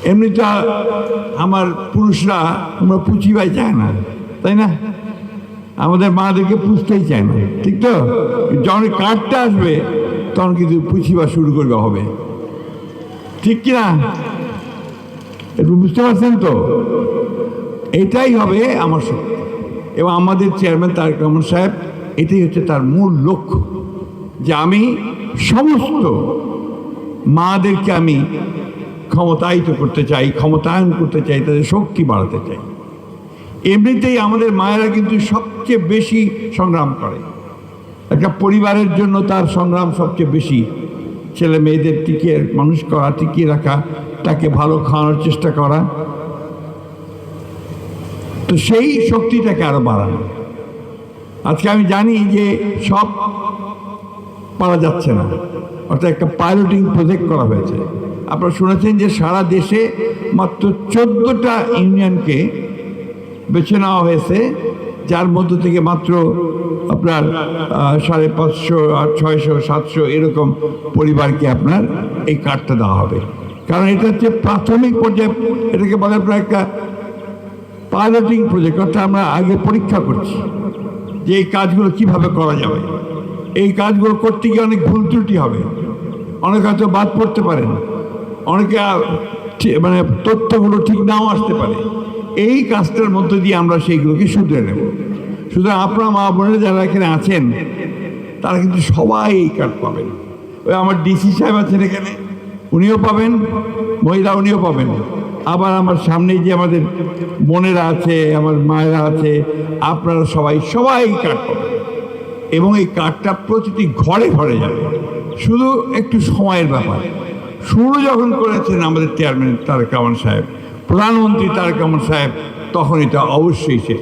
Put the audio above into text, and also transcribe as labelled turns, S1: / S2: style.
S1: এমনিটা আমার পুরুষরা আমরা পুচিবাই চায় না, তাই না? আমাদের মাদেরকে পুষতেই চায় না, ঠিক তো? যখন কার্ডটা আসবে তখন কিন্তু পুচিবা শুরু করবে হবে, ঠিক কিনা? একটু বুঝতে পারছেন তো? এটাই হবে আমার শক্তি। এবং আমাদের চেয়ারম্যান তারেক রহমান সাহেব এটাই হচ্ছে তার মূল লক্ষ্য, যে আমি সমস্ত মাদেরকে আমি ক্ষমতায়িত করতে চাই, ক্ষমতায়ন করতে চাই, তাদের শক্তি বাড়াতে চাই। এমনিতেই আমাদের মায়েরা কিন্তু সবচেয়ে বেশি সংগ্রাম করে, একটা পরিবারের জন্য তার সংগ্রাম সবচেয়ে বেশি। ছেলে মেয়েদের টিকিয়ে মানুষ করা, টিকিয়ে রাখা, তাকে ভালো খাওয়ানোর চেষ্টা করা, তো সেই শক্তিটাকে আরো বাড়ানো। আজকে আমি জানি যে সব পারা যাচ্ছে না, অর্থাৎ একটা পাইলটিং প্রজেক্ট করা হয়েছে। আপনারা শুনেছেন যে সারা দেশে মাত্র 14টা ইউনিয়নকে বেছে নেওয়া হয়েছে, যার মধ্য থেকে মাত্র আপনার 550, 600, 700 এরকম পরিবারকে আপনার এই কার্ডটা দেওয়া হবে। কারণ এটা হচ্ছে প্রাথমিক পর্যায়ে, এটাকে বলে আপনার একটা পাইলটিং প্রজেক্ট, অর্থাৎ আমরা আগে পরীক্ষা করছি যে এই কাজগুলো কিভাবে করা যাবে। এই কাজগুলো করতে গিয়ে অনেক ভুল ত্রুটি হবে, অনেক হয়তো বাদ পড়তে পারেন, অনেকে মানে তথ্যগুলো ঠিক নাও আসতে পারে। এই কাজটার মধ্য দিয়ে আমরা সেইগুলোকে শুধরে নেব। সুতরাং আপনারা মা বোনেরা যারা এখানে আছেন তারা কিন্তু সবাই এই কার্ড পাবেন। ওই আমার ডিসি সাহেব আছেন এখানে, উনিও পাবেন, মহিলা উনিও পাবেন। আবার আমার সামনে যে আমাদের বোনেরা আছে, আমার মায়েরা আছে, আপনারা সবাই এই কার্ড পাবেন। এবং এই কার্ডটা প্রতিটি ঘরে ঘরে যাবে। শুধু একটু সময়ের ব্যাপার। শুরু যখন করেছেন আমাদের চেয়ারম্যান তারেক রহমান সাহেব, প্রধানমন্ত্রী তারেক রহমান সাহেব, তখন এটা অবশ্যই সে